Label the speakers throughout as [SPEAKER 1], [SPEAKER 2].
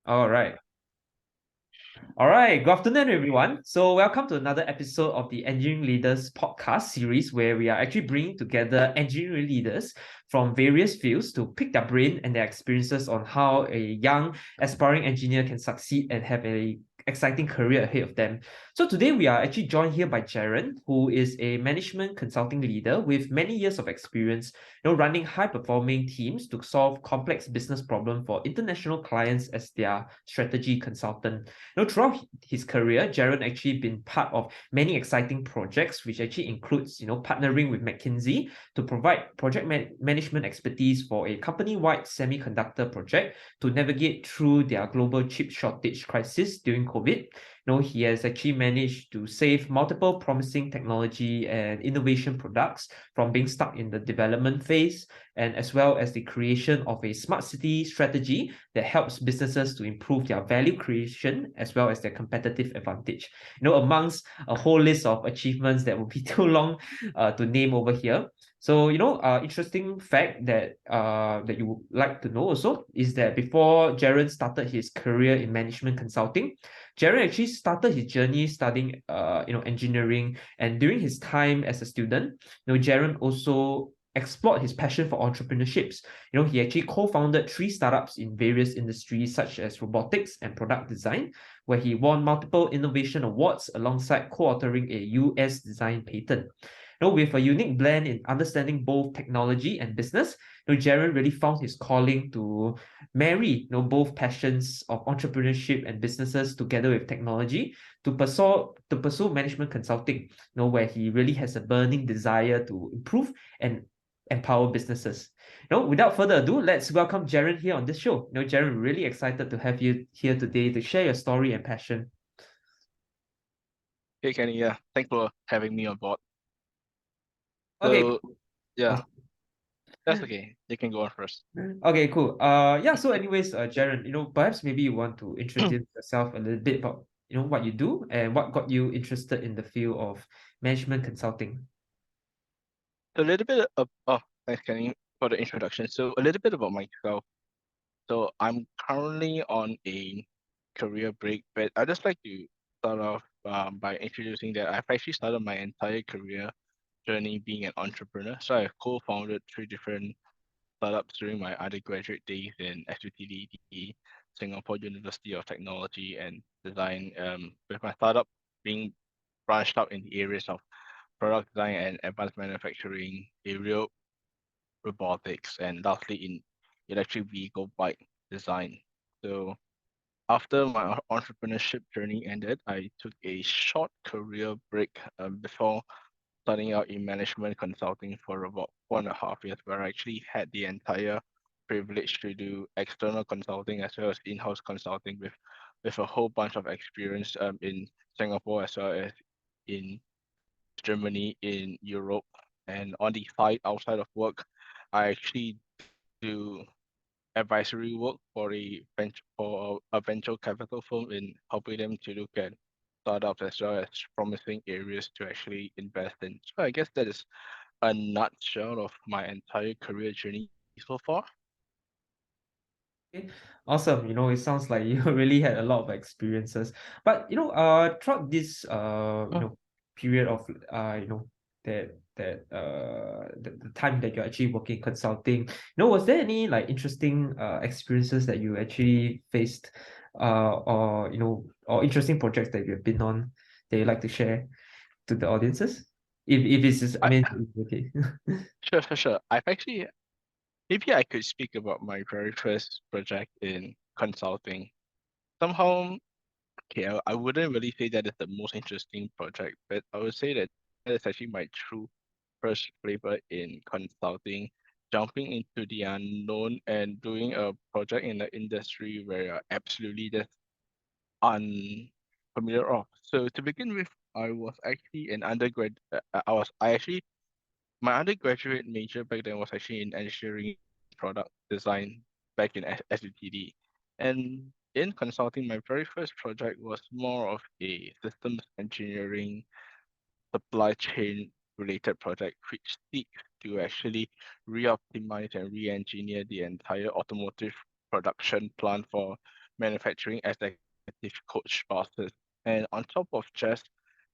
[SPEAKER 1] All right. All right. Good afternoon, everyone. So, welcome to another episode of the Engineering Leaders podcast series, where we are actually bringing together engineering leaders from various fields to pick their brain and their experiences on how a young aspiring engineer can succeed and have a exciting career ahead of them. So today we are actually joined here by Jaron, who is a management consulting leader with many years of experience, running high-performing teams to solve complex business problems for international clients as their strategy consultant. Throughout his career, Jaron actually been part of many exciting projects, which actually includes, partnering with McKinsey to provide project management expertise for a company-wide semiconductor project to navigate through their global chip shortage crisis during COVID. He has actually managed to save multiple promising technology and innovation products from being stuck in the development phase, and as well as the creation of a smart city strategy that helps businesses to improve their value creation as well as their competitive advantage. Amongst a whole list of achievements that would be too long to name over here. So, interesting fact that you would like to know also is that before Jaron started his career in management consulting, Jaron actually started his journey studying engineering, and during his time as a student, Jaron also explored his passion for entrepreneurships. He actually co-founded 3 startups in various industries such as robotics and product design, where he won multiple innovation awards alongside co-authoring a US design patent. With a unique blend in understanding both technology and business, Jaron really found his calling to marry, both passions of entrepreneurship and businesses together with technology to pursue management consulting, where he really has a burning desire to improve and empower businesses. Without further ado, let's welcome Jaron here on this show. Jaron, really excited to have you here today to share your story and passion.
[SPEAKER 2] Hey Kenny, yeah, thanks for having me on board.
[SPEAKER 1] Okay,
[SPEAKER 2] So yeah,
[SPEAKER 1] cool.
[SPEAKER 2] that's okay. You can go on first.
[SPEAKER 1] Okay, cool. Yeah, so anyways, Jaron, perhaps maybe you want to
[SPEAKER 2] A
[SPEAKER 1] introduce yourself a little bit about, what you do and what got you interested in the field of management consulting.
[SPEAKER 2] little bit of thanks Kenny for the introduction. So a little bit about myself. So I'm currently on a career break, but I just like to start off by introducing that I've actually started my entire career journey being an entrepreneur. So I've co-founded 3 different startups during my undergraduate days in SUTD, the Singapore University of Technology and Design, with my startup being branched out in the areas of product design and advanced manufacturing, aerial robotics, and lastly in electric vehicle bike design. So after my entrepreneurship journey ended, I took a short career break before starting out in management consulting for about 1.5 years, where I actually had the entire privilege to do external consulting as well as in-house consulting with a whole bunch of experience in Singapore as well as in Germany, in Europe, and on the side outside of work, I actually do advisory work for a venture capital firm in helping them to look at startups as well as promising areas to actually invest in. So I guess that is a nutshell of my entire career journey so far.
[SPEAKER 1] Okay, awesome. It sounds like you really had a lot of experiences. But throughout this
[SPEAKER 2] Mm.
[SPEAKER 1] period of the time that you're actually working consulting, was there any like interesting experiences that you actually faced or interesting projects that you've been on that you'd like to share to the audiences? If it's just, I
[SPEAKER 2] I,
[SPEAKER 1] mean, it's okay.
[SPEAKER 2] sure. I've actually maybe I could speak about my very first project in consulting. Somehow, okay, I wouldn't really say that is the most interesting project, but I would say that that is actually my true first flavor in consulting, jumping into the unknown and doing a project in the industry where you're absolutely just unfamiliar of. So to begin with, I was actually an undergrad. I actually my undergraduate major back then was actually in engineering product design back in SUTD. And in consulting, my very first project was more of a systems engineering supply chain related project, which seeks to actually re-optimize and re-engineer the entire automotive production plant for manufacturing executive coach bosses. And on top of just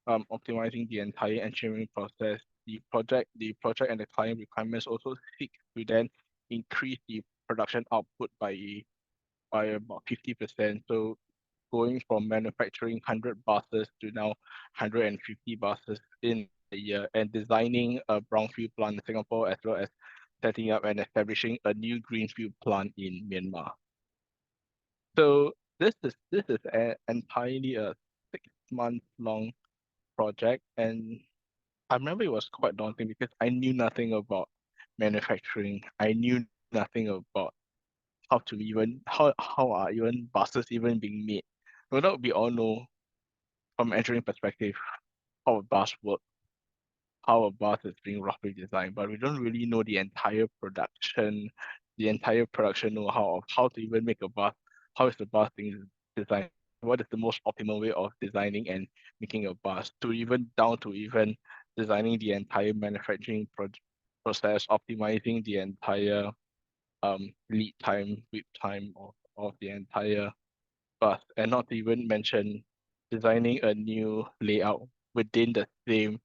[SPEAKER 2] optimizing the entire engineering process, the project and the client requirements also seek to then increase the production output by about 50%. So going from manufacturing 100 buses to now 150 buses in a year, and designing a brownfield plant in Singapore, as well as setting up and establishing a new greenfield plant in Myanmar. So this is entirely a 6 month long project, and I remember it was quite daunting because I knew nothing about manufacturing. I knew nothing about how are even buses even being made. No doubt we all know from engineering perspective how a bus works, how a bus is being roughly designed, but we don't really know the entire production know-how of how to even make a bus, how is the bus being designed, what is the most optimal way of designing and making a bus, to even down to even designing the entire manufacturing process, optimizing the entire lead time, whip time of the entire bus, and not to even mention designing a new layout within the same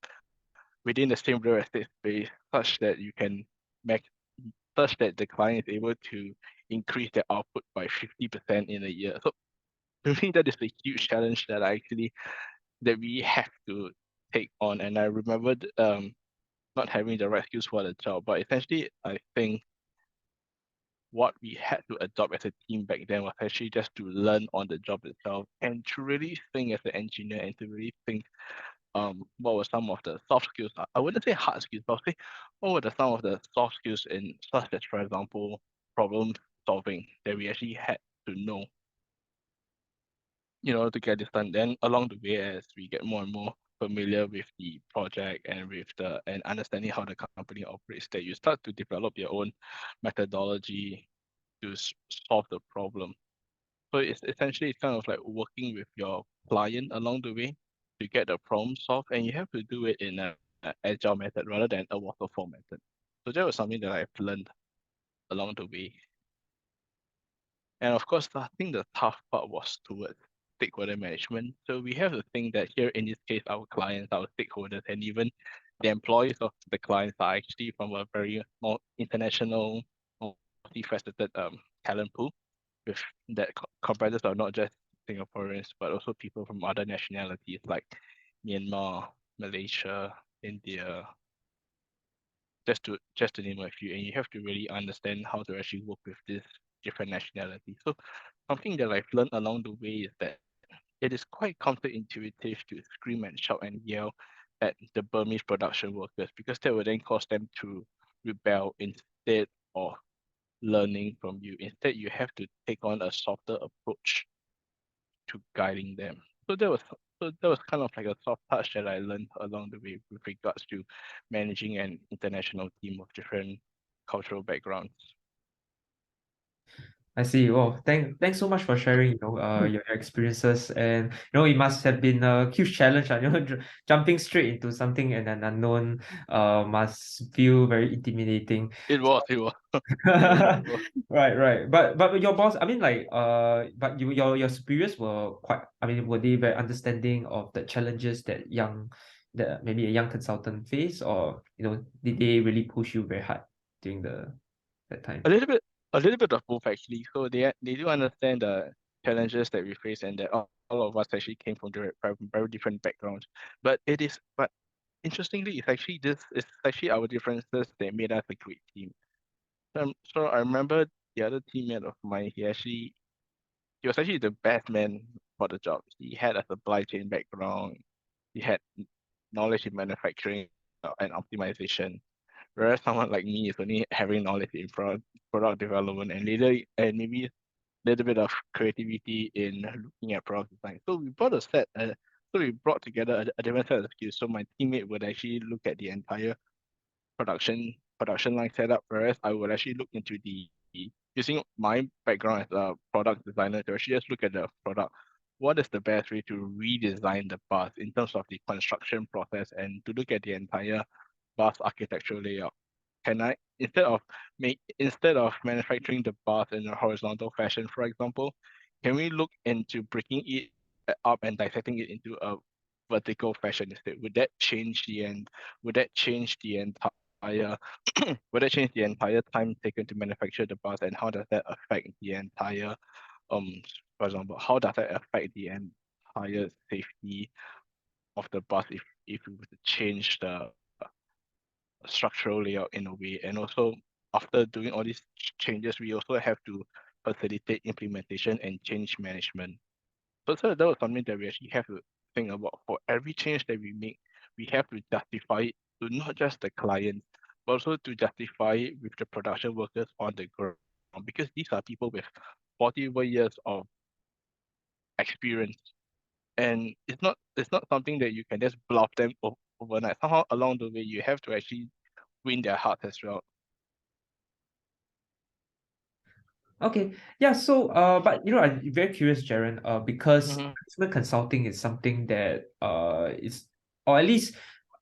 [SPEAKER 2] real estate space, such that you can make such that the client is able to increase their output by 50% in a year. So to me, that is a huge challenge that we have to take on. And I remembered not having the right skills for the job, but essentially I think what we had to adopt as a team back then was actually just to learn on the job itself and to really think as an engineer and to really think what were some of the soft skills. I wouldn't say hard skills, but I'll say what were some of the soft skills in such as, for example, problem solving that we actually had to know in order to get this done. Then along the way, as we get more and more familiar with the project and and understanding how the company operates, that you start to develop your own methodology to solve the problem. So it's kind of like working with your client along the way to get the problem solved, and you have to do it in a agile method rather than a waterfall method. So that was something that I've learned along the way. And of course, I think the tough part was towards stakeholder management. So we have to think that here in this case, our clients, our stakeholders, and even the employees of the clients are actually from a very more international, multifaceted talent pool with that comprises of not just Singaporeans, but also people from other nationalities like Myanmar, Malaysia, India, just to name a few. And you have to really understand how to actually work with this different nationalities. So something that I've learned along the way is that it is quite counterintuitive to scream and shout and yell at the Burmese production workers, because that would then cause them to rebel instead of learning from you. Instead, you have to take on a softer approach to guiding them. So that was kind of like a soft touch that I learned along the way with regards to managing an international team of different cultural backgrounds.
[SPEAKER 1] I see. Oh, thanks so much for sharing, your experiences. And it must have been a huge challenge, jumping straight into something and an unknown must feel very intimidating.
[SPEAKER 2] It was. It was.
[SPEAKER 1] Right. But your boss, I mean, like, but your superiors were quite, I mean, were they very understanding of the challenges that maybe a young consultant face, or did they really push you very hard during that time?
[SPEAKER 2] A little bit, a little bit of both actually. So they do understand the challenges that we face, and that all of us actually came from very different backgrounds. But interestingly, it's actually our differences that made us a great team. So I remember the other teammate of mine, he was actually the best man for the job. He had a supply chain background. He had knowledge in manufacturing and optimization. Whereas someone like me is only having knowledge in product development and later and maybe a little bit of creativity in looking at product design. So we brought together a different set of skills. So my teammate would actually look at the entire production line setup, whereas I would actually look into using my background as a product designer to actually just look at the product. What is the best way to redesign the bus in terms of the construction process, and to look at the entire bus architectural layout? Can I instead of manufacturing the bus in a horizontal fashion, for example, can we look into breaking it up and dissecting it into a vertical fashion instead? Would that change the end? Would that change the entire would that change the entire time taken to manufacture the bus, and how does that affect the entire um for example, how does that affect the entire safety of the bus if we were to change the structural layout in a way? And also, after doing all these changes, we also have to facilitate implementation and change management. So that was something that we actually have to think about. For every change that we make, we have to justify it to not just the client, but also to justify it with the production workers on the ground, because these are people with 40 over years of experience, and it's not something that you can just bluff them overnight. Somehow along the way, you have to actually win their hearts as well.
[SPEAKER 1] Okay, yeah. So, but I'm very curious, Jaron. Because
[SPEAKER 2] Mm-hmm.
[SPEAKER 1] management consulting is something that is, or at least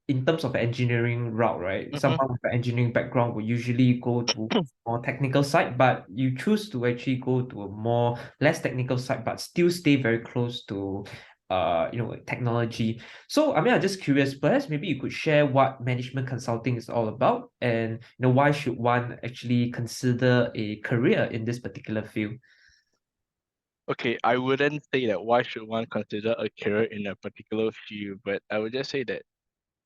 [SPEAKER 1] in terms of engineering route, right?
[SPEAKER 2] Mm-hmm.
[SPEAKER 1] Someone with an engineering background will usually go to more technical side, but you choose to actually go to a more less technical side, but still stay very close to technology. So, I mean, I'm just curious, perhaps maybe you could share what management consulting is all about, and why should one actually consider a career in this particular field?
[SPEAKER 2] Okay, I wouldn't say that why should one consider a career in a particular field, but I would just say that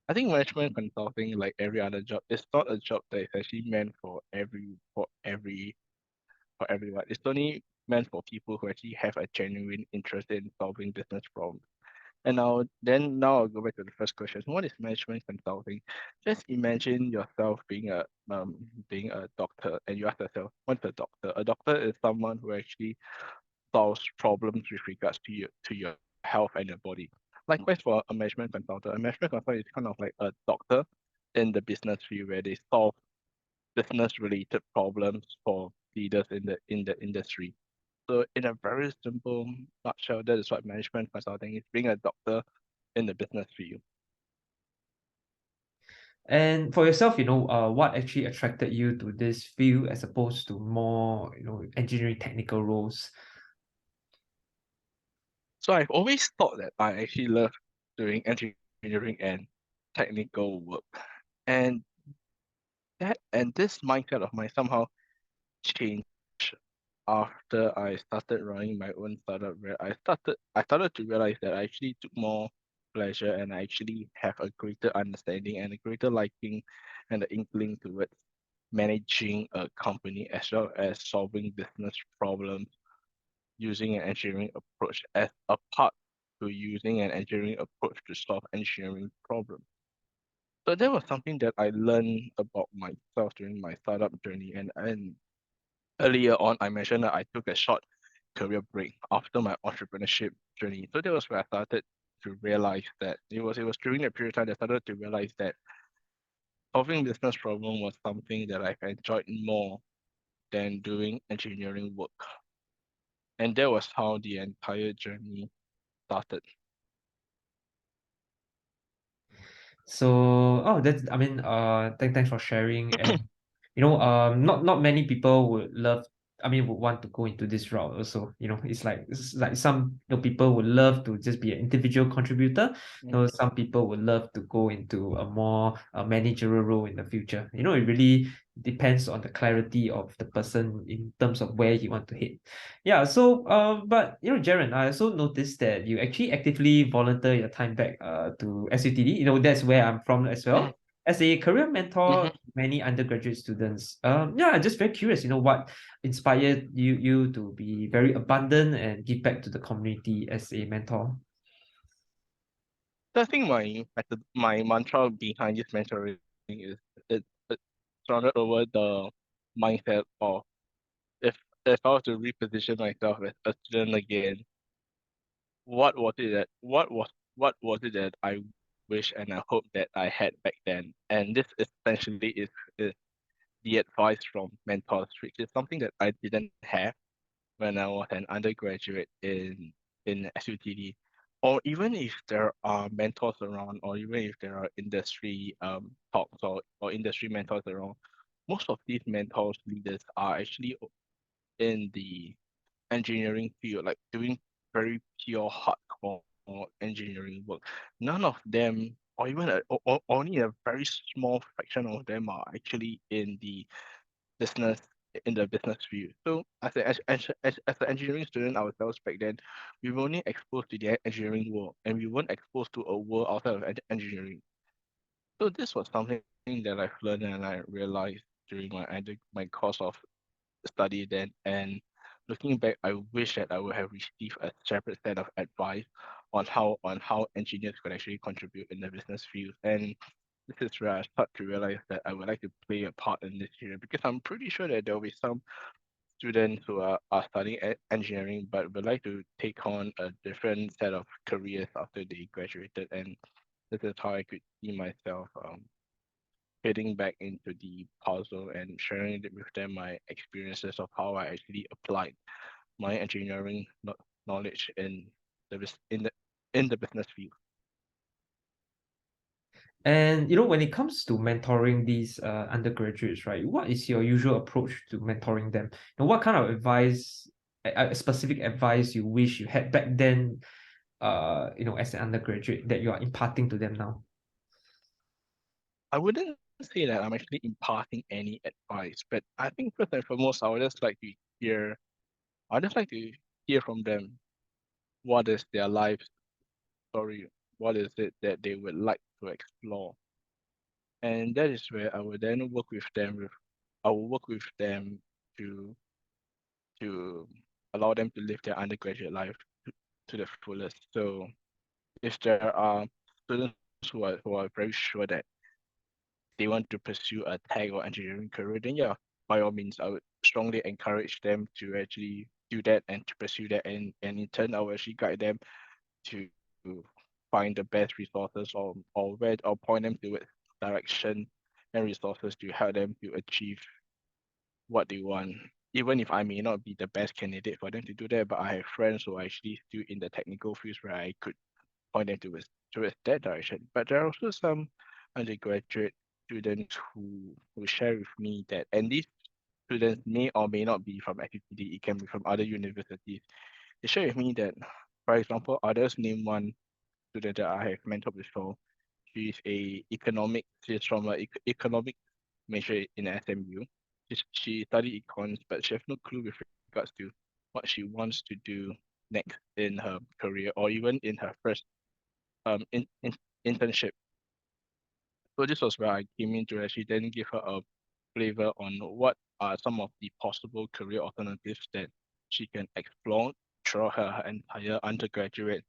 [SPEAKER 2] I think management consulting, like every other job, is not a job that is actually meant for everyone. It's only meant for people who actually have a genuine interest in solving business problems. And now I'll go back to the first question. What is management consulting? Just imagine yourself being a doctor, and you ask yourself, what's a doctor? A doctor is someone who actually solves problems with regards to your health and your body. Likewise for a management consultant is kind of like a doctor in the business field where they solve business related problems for leaders in the industry. So in a very simple nutshell, that is what management consulting is, being a doctor in the business field.
[SPEAKER 1] And for yourself, what actually attracted you to this field as opposed to more, engineering technical roles?
[SPEAKER 2] So I've always thought that I actually love doing engineering and technical work. And this mindset of mine somehow changed after I started running my own startup, where I started to realize that I actually took more pleasure, and I actually have a greater understanding and a greater liking and the inkling towards managing a company as well as solving business problems using an engineering approach as a part to using an engineering approach to solve engineering problems. So that was something that I learned about myself during my startup journey, and earlier on, I mentioned that I took a short career break after my entrepreneurship journey. So that was where I started to realize that it was during that period of time that I started to realize that solving business problem was something that I've enjoyed more than doing engineering work. And that was how the entire journey started.
[SPEAKER 1] So, oh, that's, I mean, thanks for sharing. And not many people would love, I mean, would want to go into this route also. It's like some, people would love to just be an individual contributor. Some people would love to go into a more managerial role in the future. It really depends on the clarity of the person in terms of where you want to hit. Yeah, so but Jaron, I also noticed that you actually actively volunteer your time back to SUTD. That's where I'm from as
[SPEAKER 2] Mhm,
[SPEAKER 1] well. As a career mentor
[SPEAKER 2] mhm.
[SPEAKER 1] to many undergraduate students. Yeah, I'm just very curious, what inspired you to be very abundant and give back to the community as a mentor.
[SPEAKER 2] So I think my mantra behind this mentoring is it's surrounded over the mindset of if if I was to reposition myself as a student again, what was it that I wish and I hope that I had back then? And this essentially is the advice from mentors, which is something that I didn't have when I was an undergraduate in SUTD. Or even if there are mentors around, or even if there are industry talks or industry mentors around, most of these mentors leaders are actually in the engineering field, like doing very pure hardcore engineering work, none of them, or even only a very small fraction of them are actually business in the business field. So as an engineering student ourselves back then, we were only exposed to the engineering world, and we weren't exposed to a world outside of engineering. So this was something that I've learned and I realized during my course of study then. And looking back, I wish that I would have received a separate set of advice on how engineers could actually contribute in the business field. And this is where I start to realize that I would like to play a part in this area, because I'm pretty sure that there will be some students who are studying engineering but would like to take on a different set of careers after they graduated. And this is how I could see myself fitting back into the puzzle and sharing with them my experiences of how I actually applied my engineering knowledge in the business field.
[SPEAKER 1] And when it comes to mentoring these undergraduates, right, what is your usual approach to mentoring them? And what kind of advice, specific advice you wish you had back then, as an undergraduate that you are imparting to them now?
[SPEAKER 2] I wouldn't say that I'm actually imparting any advice, but I think first and foremost, I just like to hear from them what is their life story, what is it that they would like to explore. And that is where I will work with them to to allow them to live their undergraduate life to the fullest. So if there are students who are very sure that they want to pursue a tech or engineering career, then yeah, by all means, I would strongly encourage them to actually do that and to pursue that. And in turn, I will actually guide them to find the best resources or point them towards direction and resources to help them to achieve what they want. Even if I may not be the best candidate for them to do that, but I have friends who are actually still in the technical fields where I could point them towards that direction. But there are also some undergraduate students who share with me that, and these students may or may not be from FUTD, it can be from other universities. They share with me that, for example, others name one student that I have mentored before. She's from an economic major in SMU. She studied econs, but she has no clue with regards to what she wants to do next in her career or even in her first internship. So this was where I came in to actually then give her a flavor on what are some of the possible career alternatives that she can explore throughout her entire undergraduate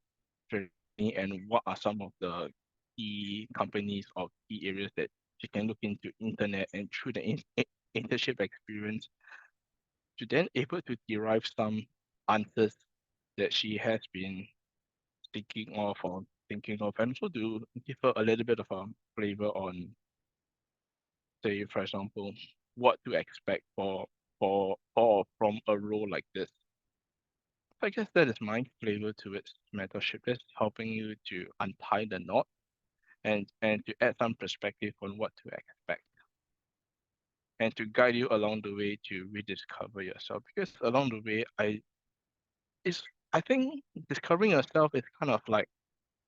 [SPEAKER 2] journey, and what are some of the key companies or key areas that she can look into internet and through the internship experience to then able to derive some answers that she has been thinking of, and also to give her a little bit of a flavor on, say, for example, what to expect for from a role like this. So I guess that is my flavor to its mentorship, is helping you to untie the knot and to add some perspective on what to expect and to guide you along the way to rediscover yourself. Because along the way, I think discovering yourself is kind of like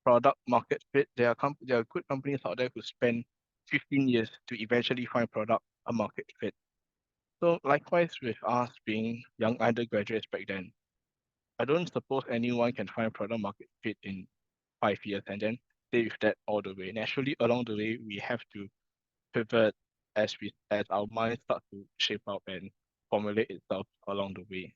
[SPEAKER 2] product market fit. There are good companies out there who spend 15 years to eventually find product a market fit. So likewise with us being young undergraduates back then, I don't suppose anyone can find product market fit in 5 years and then stay with that all the way. Naturally, along the way, we have to pivot as our minds start to shape up and formulate itself along the way.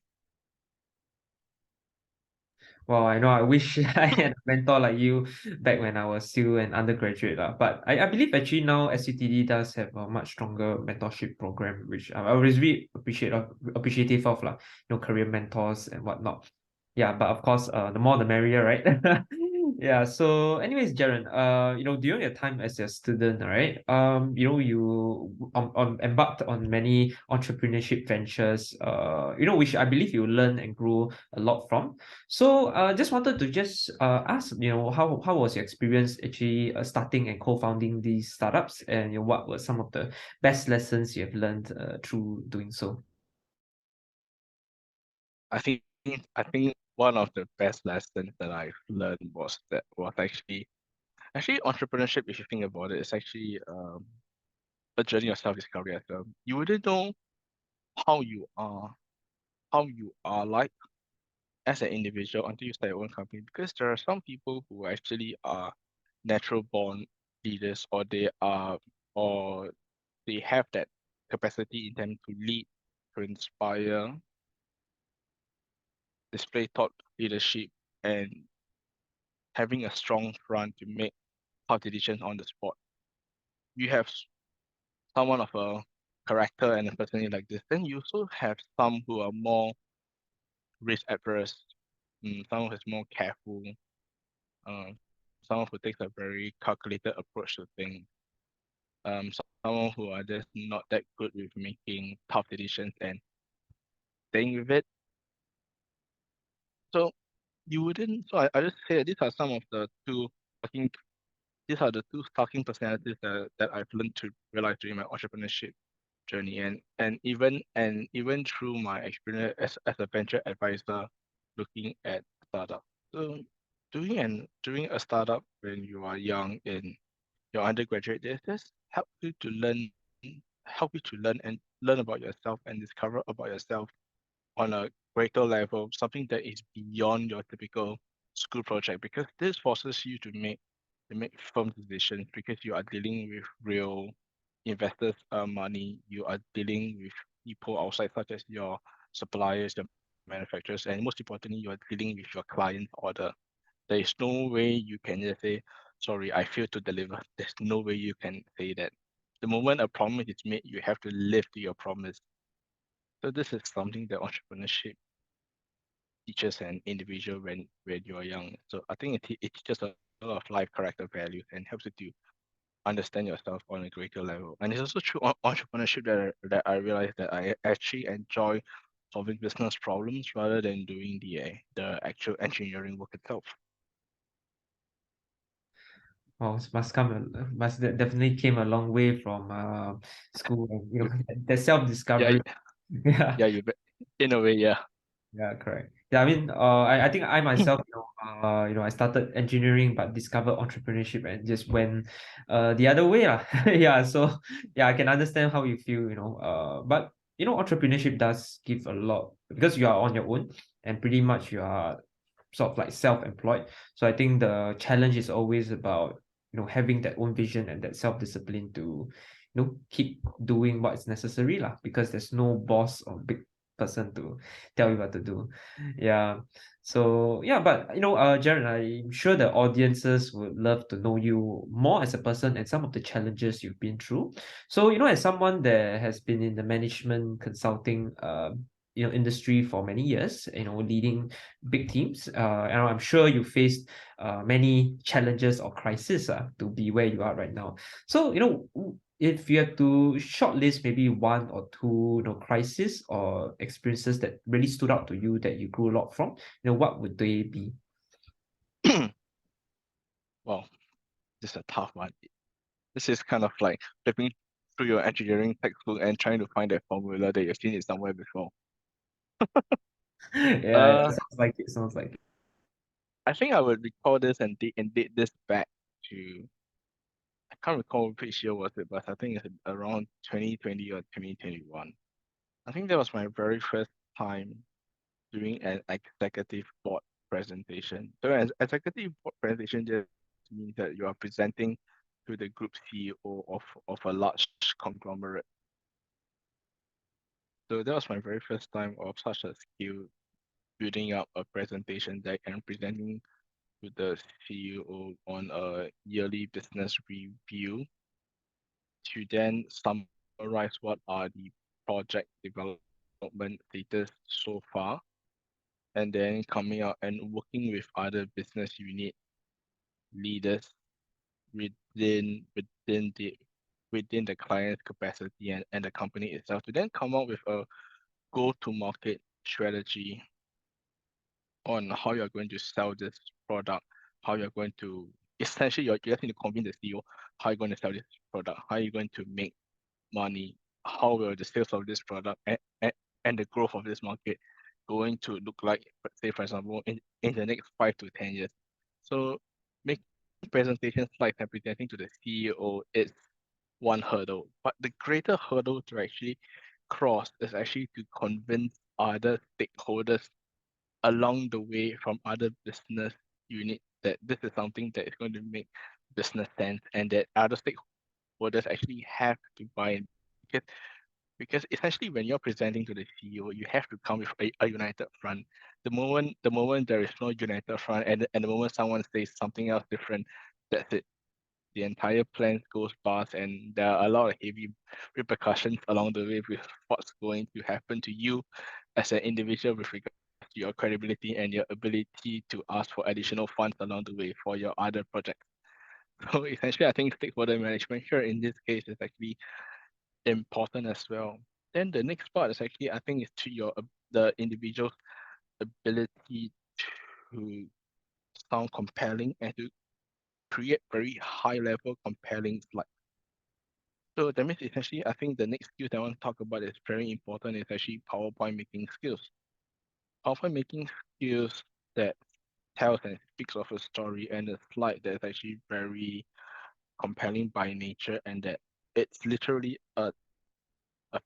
[SPEAKER 1] Well, I know I wish I had a mentor like you back when I was still an undergraduate. But I believe actually now SUTD does have a much stronger mentorship program, which I was really appreciative of, like, career mentors and whatnot. Yeah, but of course, the more the merrier, right? Yeah. So, anyways, Jaron, during your time as a student, right, you embarked on many entrepreneurship ventures, which I believe you learn and grew a lot from. So, just wanted to ask, how was your experience actually starting and co-founding these startups, and what were some of the best lessons you have learned through doing so?
[SPEAKER 2] I think I think one of the best lessons that I've learned was actually entrepreneurship. If you think about it, it's actually a journey of self-discovery as well. You wouldn't know how you are how you are like as an individual until you start your own company, because there are some people who actually are natural born leaders, or they have that capacity in them to lead, to inspire, display thought leadership, and having a strong front to make tough decisions on the spot. You have someone of a character and a personality like this, then you also have some who are more risk adverse, someone who's more careful, someone who takes a very calculated approach to things, someone who are just not that good with making tough decisions and staying with it. So you wouldn't. So I just say these are some of the two. I think these are the two starking personalities that I've learned to realize during my entrepreneurship journey, and even through my experience as a venture advisor looking at startup. So doing a startup when you are young in your undergraduate days just help you to learn and learn about yourself and discover about yourself on a greater level, something that is beyond your typical school project, because this forces you to make firm decisions, because you are dealing with real investors' money. You are dealing with people outside, such as your suppliers, your manufacturers, and most importantly, you are dealing with your client's order. There is no way you can just say, sorry, I failed to deliver. There's no way you can say that. The moment a promise is made, you have to live to your promise. So this is something that entrepreneurship teaches an individual when you're young. So I think it teaches a lot of life character values and helps you to understand yourself on a greater level. And it's also through entrepreneurship that I realized that I actually enjoy solving business problems rather than doing the actual engineering work itself.
[SPEAKER 1] Oh, definitely came a long way from school, and the
[SPEAKER 2] Yeah,
[SPEAKER 1] self-discovery. Yeah.
[SPEAKER 2] yeah, in a way, yeah.
[SPEAKER 1] Yeah, correct. Yeah, I mean, I think I myself, I started engineering but discovered entrepreneurship and just went the other way lah. Yeah, so yeah, I can understand how you feel, but entrepreneurship does give a lot because you are on your own and pretty much you are sort of like self-employed. So I think the challenge is always about, having that own vision and that self-discipline to, keep doing what is necessary lah, because there's no boss or big person to tell you what to do. Yeah. So yeah, but Jaron, I'm sure the audiences would love to know you more as a person and some of the challenges you've been through. So, as someone that has been in the management consulting industry for many years, leading big teams, and I'm sure you faced many challenges or crises to be where you are right now. So, if you have to shortlist maybe one or two, crisis or experiences that really stood out to you that you grew a lot from, what would they be?
[SPEAKER 2] Well, this is a tough one. This is kind of like flipping through your engineering textbook and trying to find that formula that you've seen it somewhere before.
[SPEAKER 1] Yeah, yeah,
[SPEAKER 2] Uh,
[SPEAKER 1] sounds like it. Sounds like it.
[SPEAKER 2] I think I would recall this and date this back to, I can't recall which year was it, but I think it's around 2020 or 2021. I think that was my very first time doing an executive board presentation. So an executive board presentation just means that you are presenting to the group CEO of a large conglomerate. So that was my very first time of such a skill, building up a presentation deck and presenting to the CEO on a yearly business review to then summarize what are the project development status so far, and then coming out and working with other business unit leaders within within the within the client's capacity and the company itself to then come up with a go-to-market strategy on how you're going to sell this product, how you're going to essentially you just need to convince the CEO how you're going to sell this product, how you're going to make money, how will the sales of this product and the growth of this market going to look like, say, for example, in the next 5 to 10 years. So making presentation slides and presenting to the CEO is one hurdle, but the greater hurdle to actually cross is actually to convince other stakeholders along the way from other business units that this is something that is going to make business sense and that other stakeholders actually have to buy in. Because essentially when you're presenting to the CEO, you have to come with a united front. The moment there is no united front and the moment someone says something else different, that's it. The entire plan goes past and there are a lot of heavy repercussions along the way with what's going to happen to you as an individual with regards to your credibility and your ability to ask for additional funds along the way for your other projects. So essentially, I think stakeholder management here in this case is actually important as well. Then the next part is actually, I think, is to the individual's ability to sound compelling and to create very high level compelling slides. So that means essentially, I think the next skill that I want to talk about is very important is actually PowerPoint making skills. PowerPoint making skills that tells and speaks of a story and a slide that is actually very compelling by nature and that it's literally a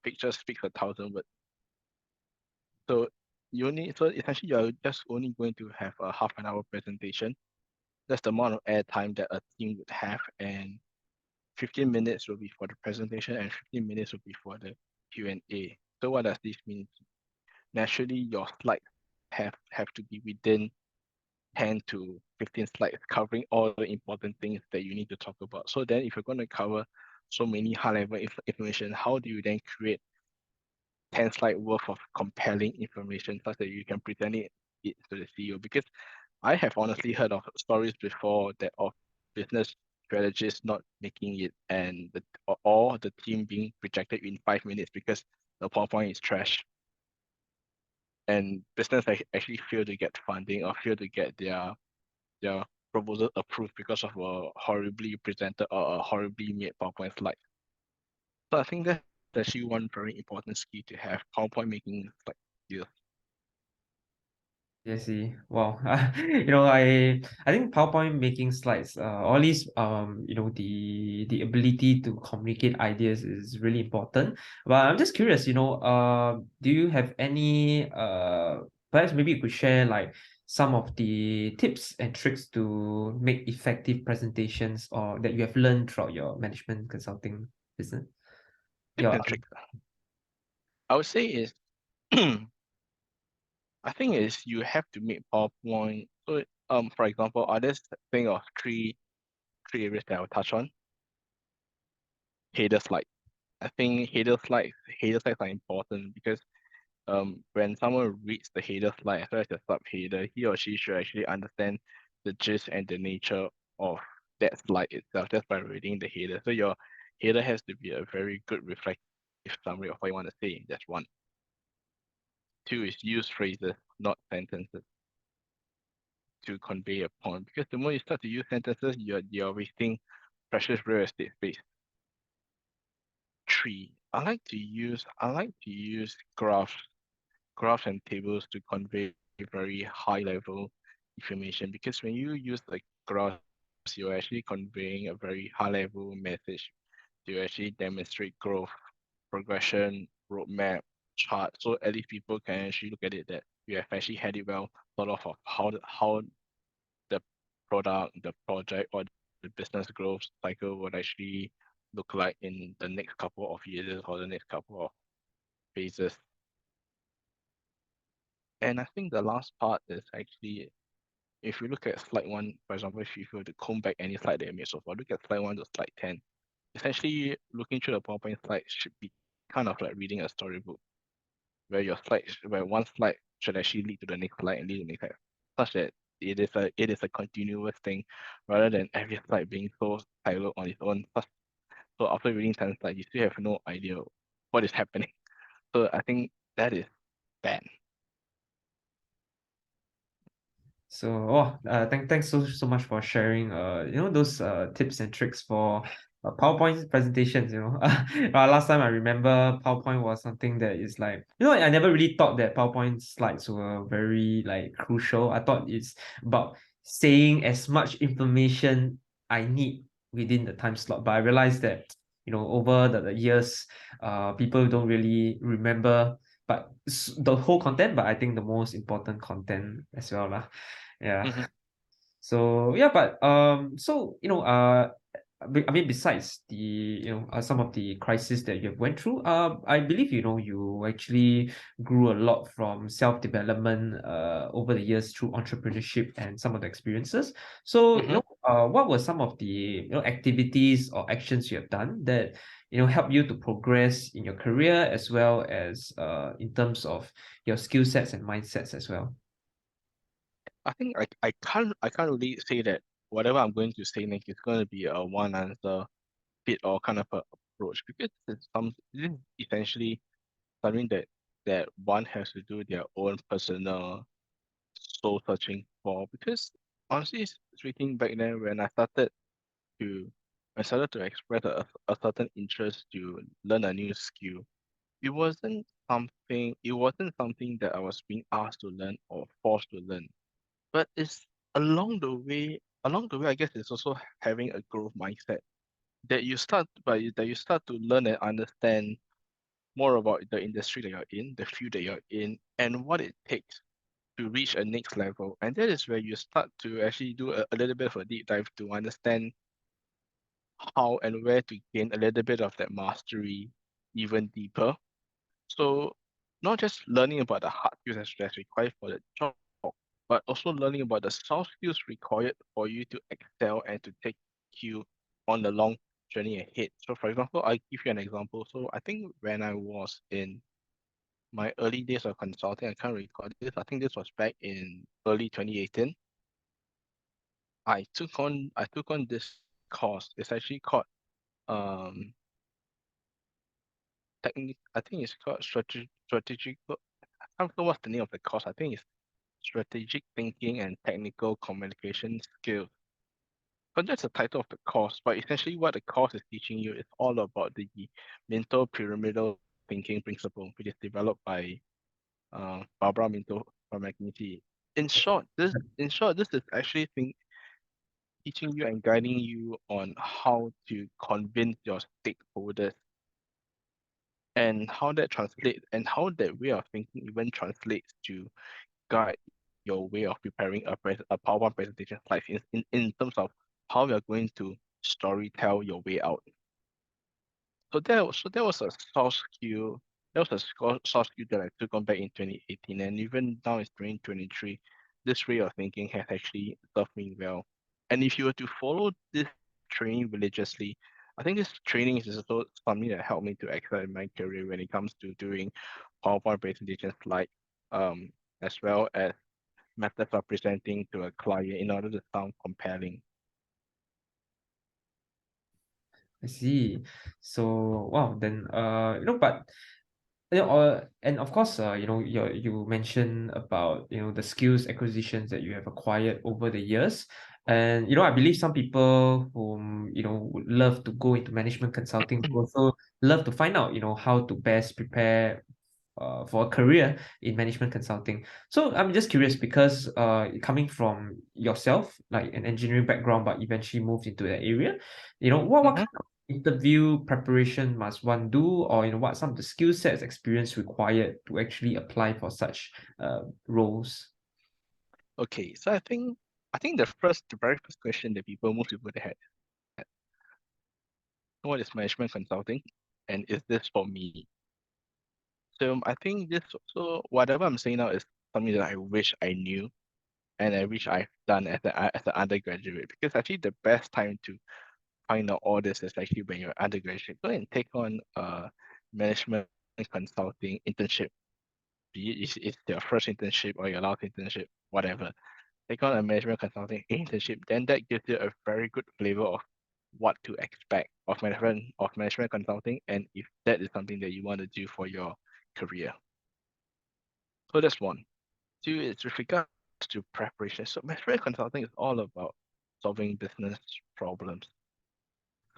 [SPEAKER 2] picture speaks 1,000 words. So so essentially you're just only going to have a half an hour presentation. That's the amount of airtime that a team would have, and 15 minutes will be for the presentation and 15 minutes will be for the Q&A. So what does this mean? Naturally, your slides have to be within 10 to 15 slides covering all the important things that you need to talk about. So then if you're going to cover so many high-level information, how do you then create 10 slide worth of compelling information such that you can present it to the CEO? Because I have honestly heard of stories before that of business strategists not making it and or the team being rejected in 5 minutes because the PowerPoint is trash. And business actually fail to get funding or fail to get their proposal approved because of a horribly presented or a horribly made PowerPoint slide. So I think that's actually one very important skill to have, PowerPoint making like skills.
[SPEAKER 1] I see. Wow. I think PowerPoint making slides, or at least the ability to communicate ideas is really important. But I'm just curious, do you have any perhaps maybe you could share like some of the tips and tricks to make effective presentations or that you have learned throughout your management consulting business?
[SPEAKER 2] Tips
[SPEAKER 1] Yeah.
[SPEAKER 2] and tricks. I would say is I think is you have to make PowerPoint. So for example, I just think of three areas that I'll touch on. Header slide. I think header slides are important because when someone reads the header slide as well as the subheader, he or she should actually understand the gist and the nature of that slide itself just by reading the header. So your header has to be a very good reflective summary of what you want to say. That's one. Two is use phrases, not sentences, to convey a point. Because the more you start to use sentences, you're wasting precious real estate space. Three, I like to use graphs and tables to convey very high level information because when you use like graphs, you're actually conveying a very high level message to actually demonstrate growth, progression, roadmap, chart. So at least people can actually look at it that you have actually had it well thought of how the product, the project, or the business growth cycle would actually look like in the next couple of years or the next couple of phases. And I think the last part is actually, if you look at slide one, for example, if you were to comb back any slide that you made so far, look at slide one to slide 10. Essentially, looking through the PowerPoint slide should be kind of like reading a storybook, where one slide should actually lead to the next slide and lead to the next slide, such that it is a continuous thing rather than every slide being so siloed on its own. So after reading 10 slides, you still have no idea what is happening. So I think that is bad.
[SPEAKER 1] So, thanks so much for sharing, those tips and tricks for PowerPoint presentations, last time I remember PowerPoint was something that is like, I never really thought that PowerPoint slides were very like crucial. I thought it's about saying as much information I need within the time slot. But I realized that, over the years, people don't really remember the whole content, but I think the most important content as well, lah. Yeah.
[SPEAKER 2] Mm-hmm.
[SPEAKER 1] So yeah, but I mean, besides the some of the crises that you have went through, I believe you actually grew a lot from self-development over the years through entrepreneurship and some of the experiences. So
[SPEAKER 2] Mm-hmm.
[SPEAKER 1] what were some of the activities or actions you have done that help you to progress in your career as well as in terms of your skill sets and mindsets as well?
[SPEAKER 2] I think I can't really say that whatever I'm going to say next is going to be a one answer fit all kind of a approach, because this is essentially something that one has to do their own personal soul searching for. Because honestly speaking, back then to when I started to express a certain interest to learn a new skill, it wasn't something that I was being asked to learn or forced to learn. But it's along the way, I guess it's also having a growth mindset that you start to learn and understand more about the industry that you're in, the field that you're in, and what it takes to reach a next level. And that is where you start to actually do a little bit of a deep dive to understand how and where to gain a little bit of that mastery even deeper. So not just learning about the hard skills that's required for the job, but also learning about the soft skills required for you to excel and to take you on the long journey ahead. So for example, I give you an example. So I think when I was in my early days of consulting, I can't recall this. I think this was back in early 2018. I took on this course. It's actually called um I think it's called strategic. I can't remember what's the name of the course. I think it's strategic thinking and technical communication skills. But that's the title of the course. But essentially, what the course is teaching you is all about the mental pyramidal thinking principle, which is developed by Barbara Minto from McKinsey. In short, this is actually teaching you and guiding you on how to convince your stakeholders, and how that way of thinking even translates to guide your way of preparing a PowerPoint presentation slides in terms of how you're going to story tell your way out. So that was a soft skill. That was a soft skill that I took on back in 2018, and even now it's 2023. This way of thinking has actually served me well. And if you were to follow this training religiously, I think this training is also something that helped me to excel in my career when it comes to doing PowerPoint presentations, like um as well as methods of presenting to a client in order to sound compelling.
[SPEAKER 1] I see. So wow, then but and of course, you mentioned about the skills acquisitions that you have acquired over the years, and I believe some people whom would love to go into management consulting would also love to find out how to best prepare for a career in management consulting. So I'm just curious because coming from yourself, like an engineering background, but eventually moved into that area, what
[SPEAKER 2] Mhm.
[SPEAKER 1] kind of interview preparation must one do, or what some of the skill sets experience required to actually apply for such roles?
[SPEAKER 2] Okay, so I think the very first question that most people had, what is management consulting, and is this for me? So I think whatever I'm saying now is something that I wish I knew and I wish I've done as an undergraduate, because I think the best time to find out all this is actually when you're undergraduate. Go and take on a management consulting internship. Be it it's your first internship or your last internship, whatever. Take on a management consulting internship, then that gives you a very good flavor of what to expect of management consulting, and if that is something that you want to do for your career. So that's one. Two is with regards to preparation. So management consulting is all about solving business problems.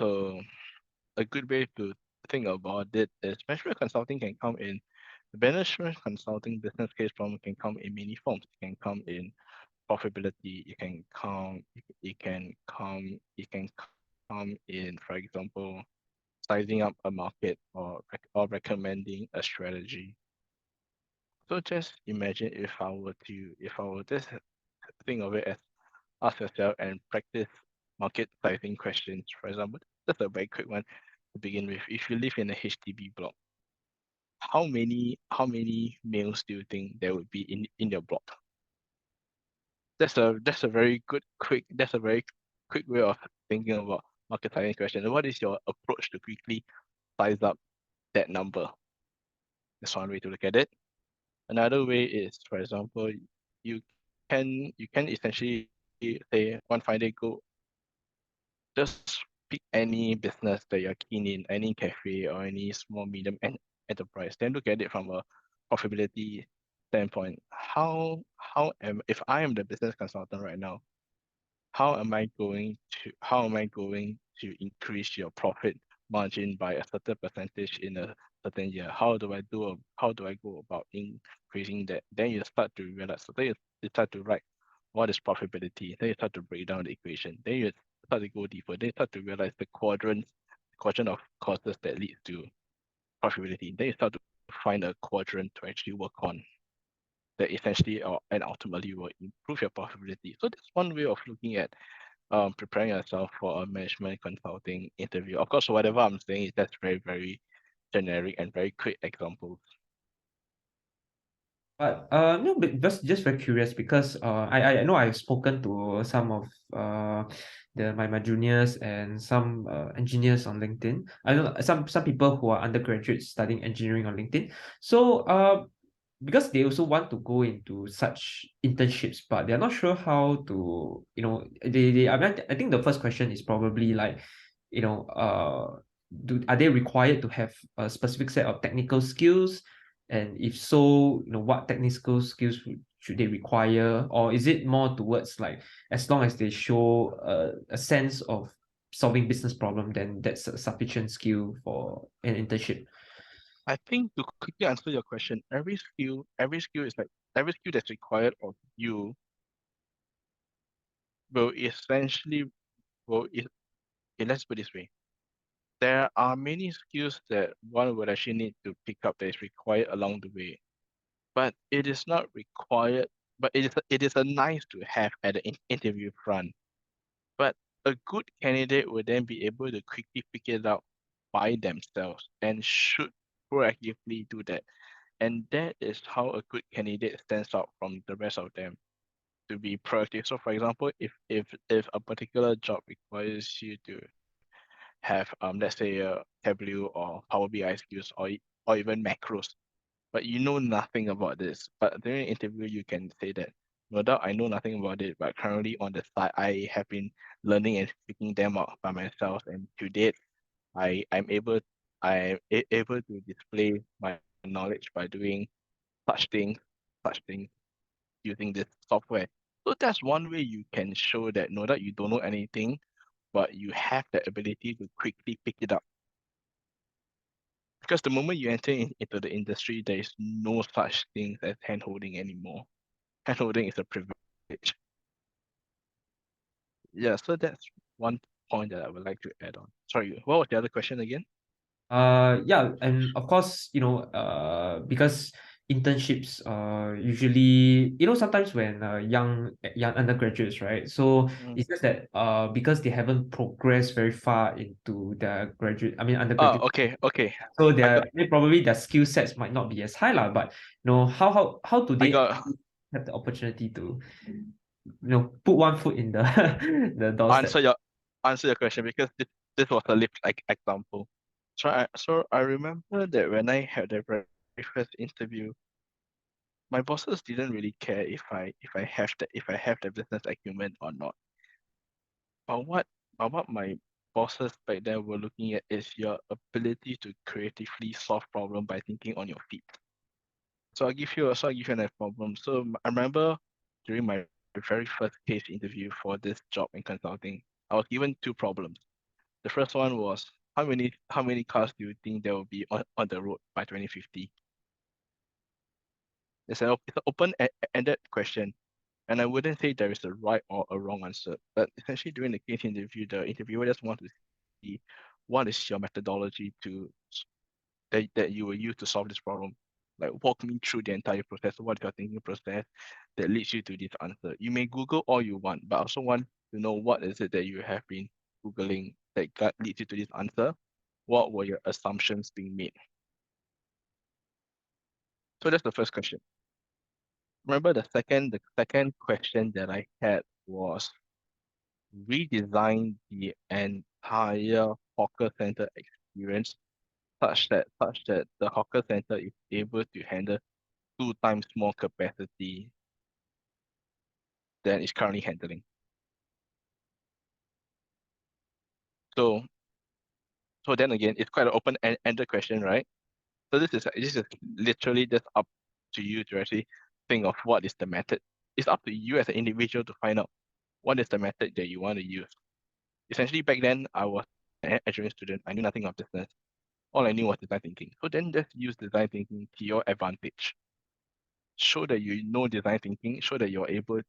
[SPEAKER 2] So a good way to think about it is management consulting can come in the management consulting business case problem can come in many forms. It can come in profitability, it can come in, for example, sizing up a market or recommending a strategy. So just imagine if I were just think of it as ask yourself and practice market sizing questions. For example, that's a very quick one to begin with. If you live in a HDB block, how many males do you think there would be in your block? That's a very quick way of thinking about market sizing question. What is your approach to quickly size up that number? That's one way to look at it. Another way is, for example, you can essentially say one fine day go just pick any business that you're keen in, any cafe or any small medium enterprise. Then look at it from a profitability standpoint. If I am the business consultant right now, how am I going to increase your profit margin by a certain percentage in a certain year? How do I go about increasing that? Then you start to realize, so then you start to write what is profitability. Then you start to break down the equation. Then you start to go deeper. Then you start to realize the quadrant of causes that leads to profitability. Then you start to find a quadrant to actually work on that essentially and ultimately will improve your profitability. So that's one way of looking at preparing yourself for a management consulting interview. Of course, whatever I'm saying is that's very, very generic and very quick examples.
[SPEAKER 1] But no, but just very curious because I know I've spoken to some of my juniors and some engineers on LinkedIn. I know some people who are undergraduates studying engineering on LinkedIn. So because they also want to go into such internships, but they're not sure how to, I think the first question is probably like, you know, are they required to have a specific set of technical skills? And if so, what technical skills should they require? Or is it more towards like, as long as they show a sense of solving business problem, then that's a sufficient skill for an internship?
[SPEAKER 2] I think to quickly answer your question, every skill that's required of you will essentially will is okay, let's put it this way. There are many skills that one would actually need to pick up that is required along the way. But it is not required, but it is a nice to have at the interview front. But a good candidate will then be able to quickly pick it up by themselves and should proactively do that. And that is how a good candidate stands out from the rest of them to be proactive. So for example, if a particular job requires you to have let's say a Tableau or Power BI skills or even macros, but you know nothing about this. But during the interview, you can say that, no doubt I know nothing about it, but currently on the side, I have been learning and picking them up by myself. And to date, I'm able to display my knowledge by doing such things, such things using this software. So that's one way you can show that no doubt you don't know anything, but you have the ability to quickly pick it up. Because the moment you enter into the industry, there is no such thing as hand-holding anymore. Hand-holding is a privilege. Yeah, so that's one point that I would like to add on. Sorry, what was the other question again?
[SPEAKER 1] Yeah, and of course, because internships usually, sometimes when young undergraduates, right? So
[SPEAKER 2] Mm.
[SPEAKER 1] it's just that because they haven't progressed very far into their
[SPEAKER 2] Oh,
[SPEAKER 1] undergraduate,
[SPEAKER 2] okay.
[SPEAKER 1] so
[SPEAKER 2] I got,
[SPEAKER 1] probably their skill sets might not be as high lah. But how do
[SPEAKER 2] I
[SPEAKER 1] they
[SPEAKER 2] got
[SPEAKER 1] have the opportunity to put one foot in the the doorstep?
[SPEAKER 2] answer your question because this was a live like example. So I remember that when I had the very first interview, my bosses didn't really care if I have the business acumen or not. But what my bosses back then were looking at is your ability to creatively solve problem by thinking on your feet. So I'll give you an problem. So I remember during my very first case interview for this job in consulting, I was given two problems. The first one was how many cars do you think there will be on the road by 2050? It's an open-ended question, and I wouldn't say there is a right or a wrong answer. But essentially, during the case interview, the interviewer just wants to see what is your methodology that you will use to solve this problem. Like walk me through the entire process. What is your thinking process that leads you to this answer? You may Google all you want, but I also want to know what is it that you have been Googling that leads you to this answer. What were your assumptions being made? So that's the first question. Remember the second question that I had was redesign the entire hawker center experience such that the hawker center is able to handle 2 times more capacity than it's currently handling. So so then again, it's quite an open-ended question, right? So this is literally just up to you to actually think of what is the method. It's up to you as an individual to find out what is the method that you want to use. Essentially, back then I was an engineering student. I knew nothing of business. All I knew was design thinking. So then just use design thinking to your advantage. Show that you know design thinking. Show that you're able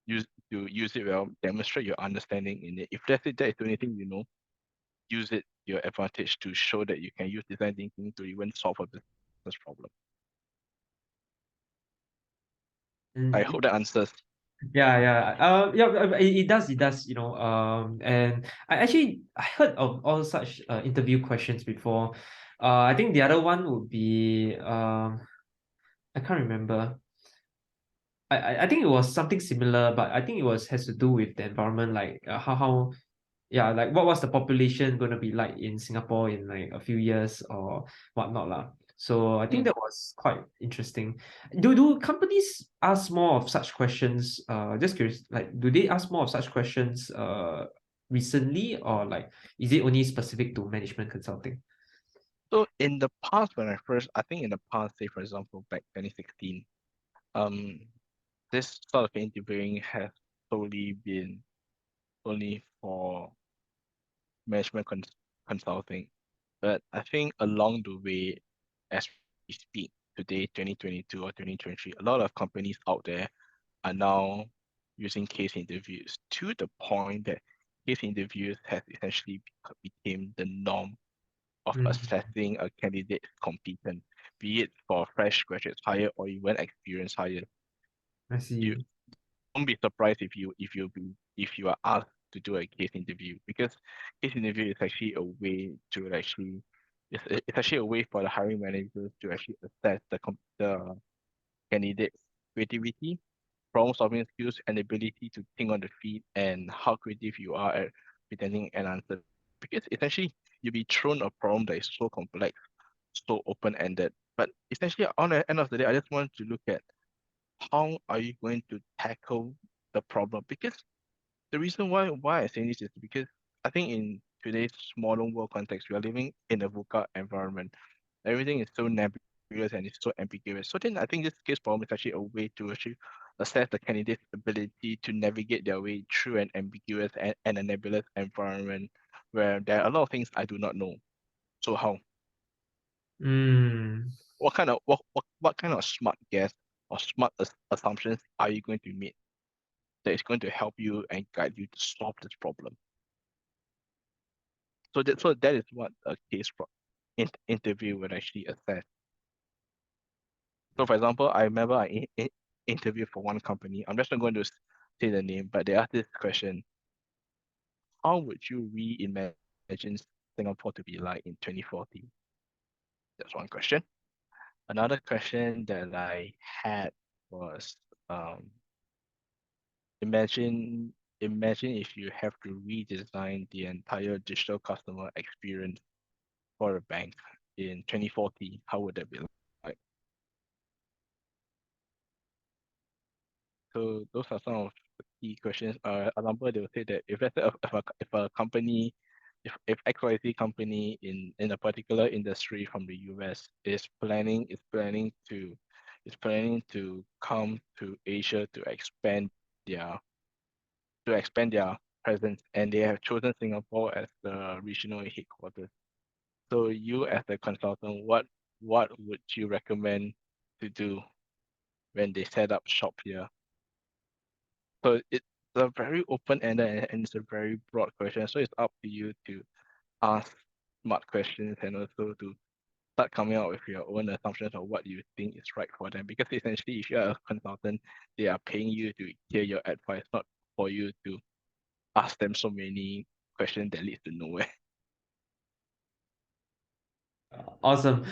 [SPEAKER 2] use use it well. Demonstrate your understanding in it. If that's it, that is the only thing you know. Use it to your advantage to show that you can use design thinking to even solve a business problem. I
[SPEAKER 1] And
[SPEAKER 2] hope that answers.
[SPEAKER 1] it does, and I heard of all such interview questions before. I think the other one would be I can't remember. I think it was something similar, but I think it was has to do with the environment, like how yeah, like what was the population going to be like in Singapore in like a few years or whatnot lah. So I think
[SPEAKER 2] Mm.
[SPEAKER 1] that was quite interesting. Do companies ask more of such questions? Just curious, like do they ask more of such questions recently, or like is it only specific to management consulting?
[SPEAKER 2] So in the past, I think in the past, say for example, back 2016, um, this sort of interviewing has solely been only for management consulting. But I think along the way, as we speak today, 2022 or 2023, a lot of companies out there are now using case interviews to the point that case interviews have essentially became the norm of
[SPEAKER 1] Mm,
[SPEAKER 2] assessing a candidate's competence, be it for fresh graduates hire or even experienced hire.
[SPEAKER 1] I
[SPEAKER 2] You
[SPEAKER 1] see.
[SPEAKER 2] don't be surprised if you are asked to do a case interview, because case interview is actually a way to actually it's actually a way for the hiring managers to actually assess the candidate's creativity, problem solving skills, and ability to think on the feet, and how creative you are at presenting an answer. Because essentially you'll be thrown a problem that is so complex, so open-ended. But essentially on the end of the day, I just want to look at how are you going to tackle the problem. Because the reason why I say this is because I think in today's modern world context, we are living in a VUCA environment. Everything is so nebulous and it's so ambiguous. So then I think this case problem is actually a way to actually assess the candidate's ability to navigate their way through an ambiguous and a nebulous environment where there are a lot of things I do not know. So how?
[SPEAKER 1] Mm,
[SPEAKER 2] What kind of smart guess or smart assumptions are you going to make that is going to help you and guide you to solve this problem? So that is what a interview would actually assess. So for example, I remember I interviewed for one company. I'm just not going to say the name, but they asked this question: how would you reimagine Singapore to be like in 2040? That's one question. Another question that I had was, um, imagine imagine if you have to redesign the entire digital customer experience for a bank in 2040, how would that be like? So those are some of the key questions. A number they will say that if let's say if a company, if XYZ company in a particular industry from the US is planning to come to Asia to expand their presence, and they have chosen Singapore as the regional headquarters. So you as a consultant, what would you recommend to do when they set up shop here? So it's a very open-ended and it's a very broad question. So it's up to you to ask smart questions and also to start coming up with your own assumptions of what you think is right for them. Because essentially, if you're a consultant, they are paying you to hear your advice, not for you to ask them so many questions that leads to nowhere.
[SPEAKER 1] Awesome.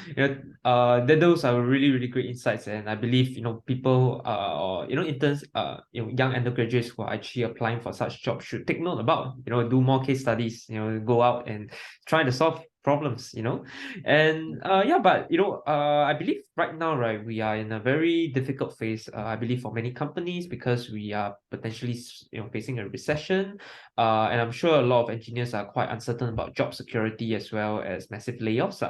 [SPEAKER 1] Those are really, really great insights. And I believe, people or interns, young undergraduates who are actually applying for such jobs should take note about, do more case studies, go out and try to solve problems, And yeah, but I believe right now, right, we are in a very difficult phase, I believe for many companies because we are potentially, facing a recession. And I'm sure a lot of engineers are quite uncertain about job security as well as massive layoffs.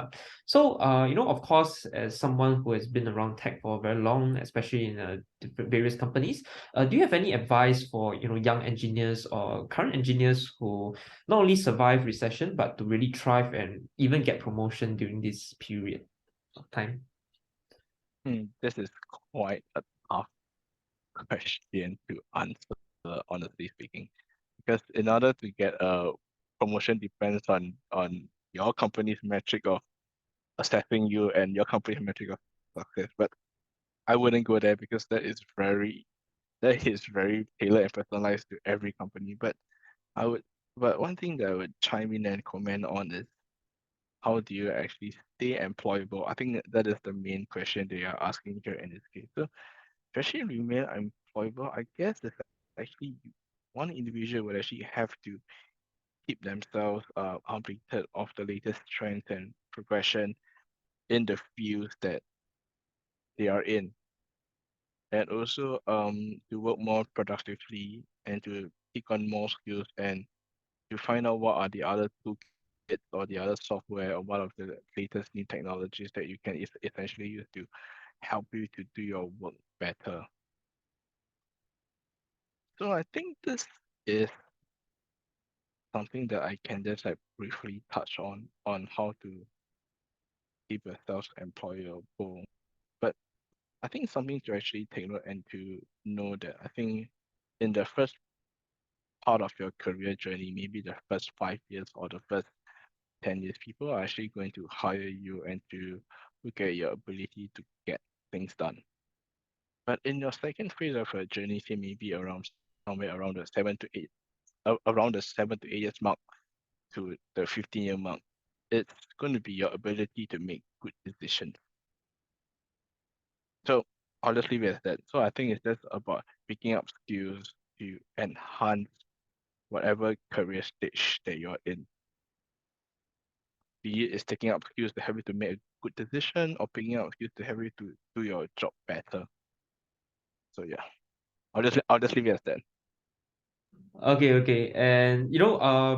[SPEAKER 1] So, of course, as someone who has been around tech for very long, especially in different various companies, do you have any advice for, young engineers or current engineers who not only survive recession, but to really thrive and even get promotion during this period of time?
[SPEAKER 2] This is quite a tough question to answer, honestly speaking, because in order to get a promotion depends on your company's metric of assessing you and your company's metric of success. But I wouldn't go there because that is very tailored and personalized to every company. I would but one thing that I would chime in and comment on is how do you actually stay employable? I think that is the main question they are asking here in this case. So especially remain employable, I guess it's actually one individual would actually have to keep themselves updated of the latest trends and progression in the fields that they are in. And also to work more productively and to take on more skills and to find out what are the other toolkits or the other software or what of the latest new technologies that you can essentially use to help you to do your work better. So I think this is something that I can just like briefly touch on how to keep yourself employable. But I think something to actually take note and to know that I think in the first part of your career journey, maybe the first 5 years or the first 10 years, people are actually going to hire you and to look at your ability to get things done. But in your second phase of your journey, say maybe around somewhere around the 7 to 8 years mark to the 15-year mark, it's going to be your ability to make good decisions. So I'll just leave it at that. So I think it's just about picking up skills to enhance whatever career stage that you're in. Be it is taking up skills to help you to make a good decision or picking up skills to help you to do your job better. So yeah, I'll just leave it as that.
[SPEAKER 1] Okay, okay. And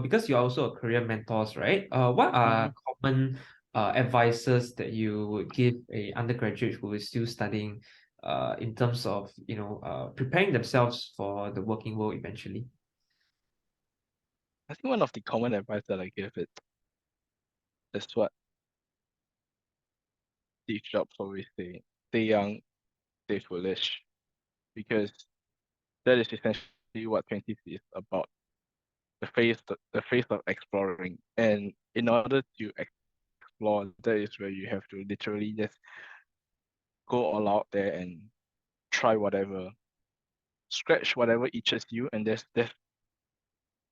[SPEAKER 1] because you're also a career mentors, right? What
[SPEAKER 2] Mhm.
[SPEAKER 1] are common advices that you would give a undergraduate who is still studying in terms of, preparing themselves for the working world eventually?
[SPEAKER 2] I think one of the common advice that I give is what Steve Jobs always say: stay young, stay foolish, because that is essentially what 20s is about. The phase of exploring, and in order to explore, that is where you have to literally just go all out there and try whatever, scratch whatever itches you, and just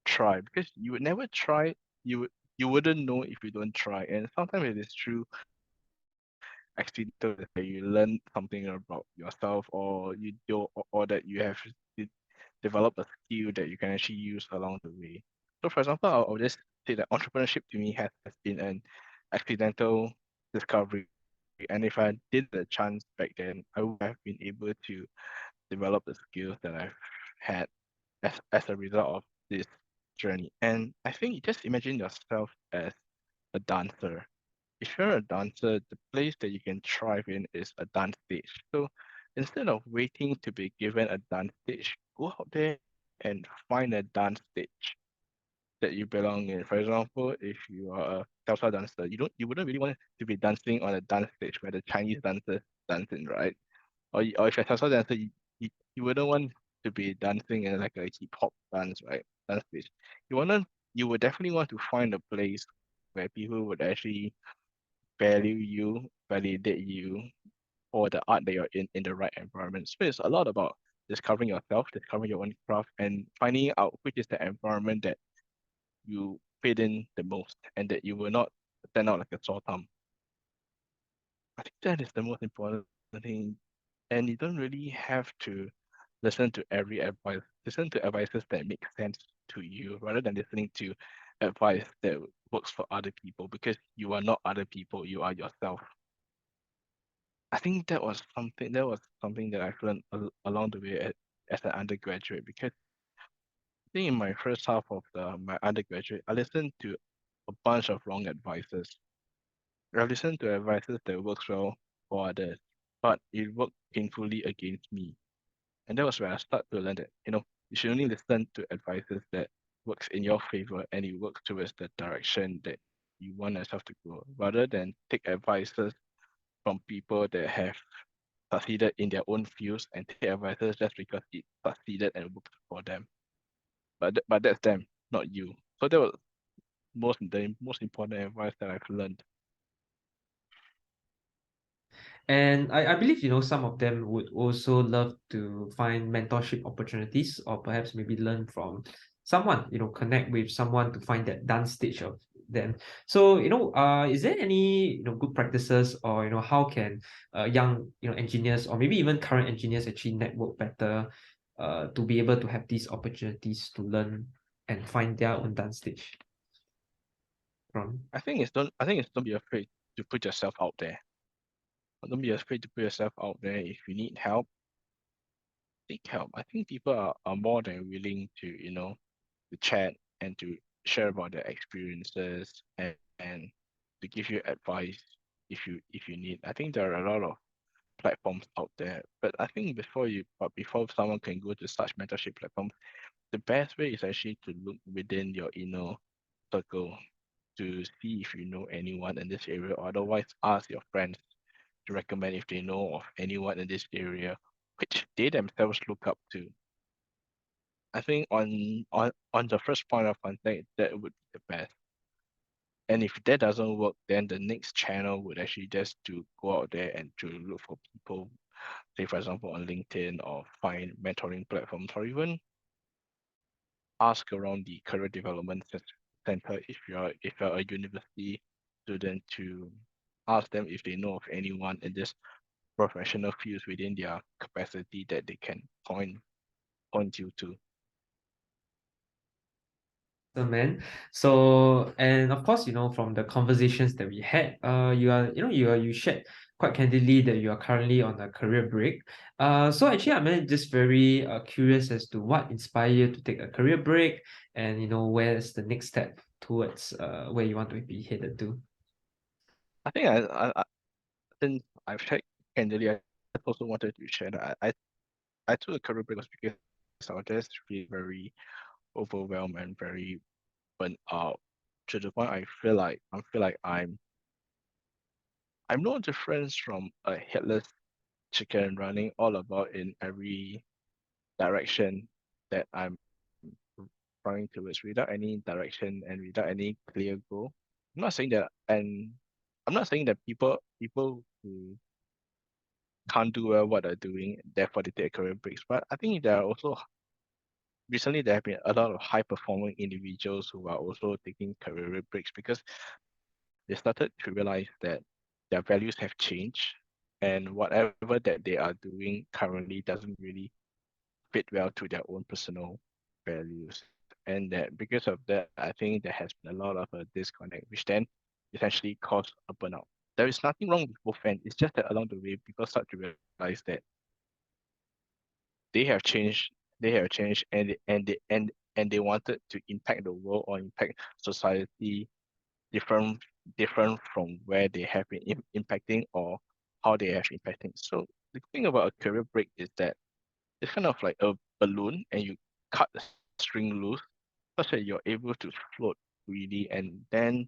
[SPEAKER 2] try, because you would never try, you wouldn't know if you don't try. And sometimes it is true accidental that you learn something about yourself, or you do, or that you have de- developed a skill that you can actually use along the way. So for example, I'll just say that entrepreneurship to me has been an accidental discovery. And if I did the chance back then, I would have been able to develop the skills that I've had as a result of this journey. And I think just imagine yourself as a dancer. If you're a dancer, the place that you can thrive in is a dance stage. So instead of waiting to be given a dance stage, go out there and find a dance stage. that you belong in. For example, if you are a salsa dancer, you wouldn't really want to be dancing on a dance stage where the Chinese dancers dancing, right? Or if you're a salsa dancer, you wouldn't want to be dancing in like a hip hop dance, right? Dance stage. You would definitely want to find a place where people would actually value you, validate you for the art that you're in the right environment. So it's a lot about discovering yourself, discovering your own craft, and finding out which is the environment that you fit in the most and that you will not stand out like a sore thumb. I think that is the most important thing. And you don't really have to listen to every advice. Listen to advices that make sense to you rather than listening to advice that works for other people because you are not other people, you are yourself. I think that was something that I've learned along the way as an undergraduate because I think in my first half of my undergraduate, I listened to a bunch of wrong advices. I listened to advices that works well for others, but it worked painfully against me. And that was where I started to learn that, you should only listen to advices that works in your favor and it works towards the direction that you want yourself to go, rather than take advices from people that have succeeded in their own fields and take advices just because it succeeded and worked for them. But that's them, not you. So that was the most important advice that I've learned.
[SPEAKER 1] And I believe, some of them would also love to find mentorship opportunities or perhaps maybe learn from someone, connect with someone to find that dance stage of them. So, is there any, good practices or, how can young, engineers or maybe even current engineers actually network better to be able to have these opportunities to learn and find their own dance stage from?
[SPEAKER 2] I think it's don't be afraid to put yourself out there. Don't be afraid to put yourself out there. If you need help, seek help. I think people are more than willing to chat and to share about their experiences and to give you advice if you need. I think there are a lot of platforms out there. But I think before someone can go to such mentorship platforms, the best way is actually to look within your inner circle to see if you know anyone in this area, or otherwise ask your friends to recommend if they know of anyone in this area which they themselves look up to. I think on the first point of contact, that would be the best. And if that doesn't work, then the next channel would actually just to go out there and to look for people, say for example on LinkedIn, or find mentoring platforms, or even ask around the career development center if you're a university student, to ask them if they know of anyone in this professional fields within their capacity that they can point you to.
[SPEAKER 1] Man. So, and of course, from the conversations that we had, you shared quite candidly that you are currently on a career break. So actually, I'm just very curious as to what inspired you to take a career break, and where's the next step towards where you want to be headed to.
[SPEAKER 2] I think since I've shared candidly, I also wanted to share that I took a career break was because I was just feel very overwhelmed and very burnt out to the point I feel like I'm no different from a headless chicken running all about in every direction that I'm running towards without any direction and without any clear goal. I'm not saying that, and I'm not saying that people who can't do well what they're doing, therefore they take career breaks. But I think there are also recently there have been a lot of high performing individuals who are also taking career breaks because they started to realize that their values have changed, and whatever that they are doing currently doesn't really fit well to their own personal values. And that because of that, I think there has been a lot of a disconnect, which then essentially caused a burnout. There is nothing wrong with both ends. It's just that along the way, people start to realize that they have changed, and they wanted to impact the world or impact society different different from where they have been impacting or how they have impacting. So the thing about a career break is that it's kind of like a balloon and you cut the string loose such that you're able to float freely and then